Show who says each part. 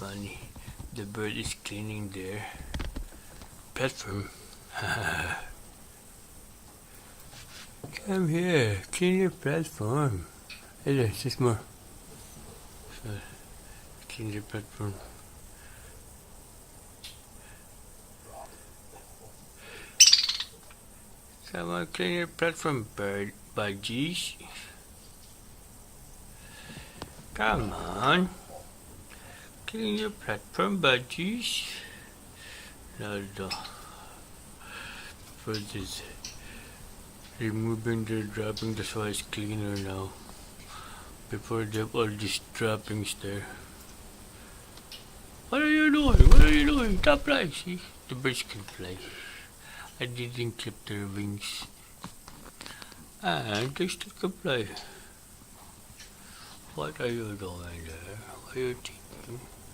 Speaker 1: funny. The bird is cleaning their platform. Come here, clean your platform. Hey there, just more. So, clean your platform. Come on, clean your platform, bird. Budgies. Come on. Clean your platform, Budgies. Now the bird is removing the dropping, that's why it's cleaner now. Before they have all these droppings there. What are you doing? What are you doing? Stop flying, see? The birds can fly. I didn't clip their wings. And they still can fly. What are you doing there? What are you thinking?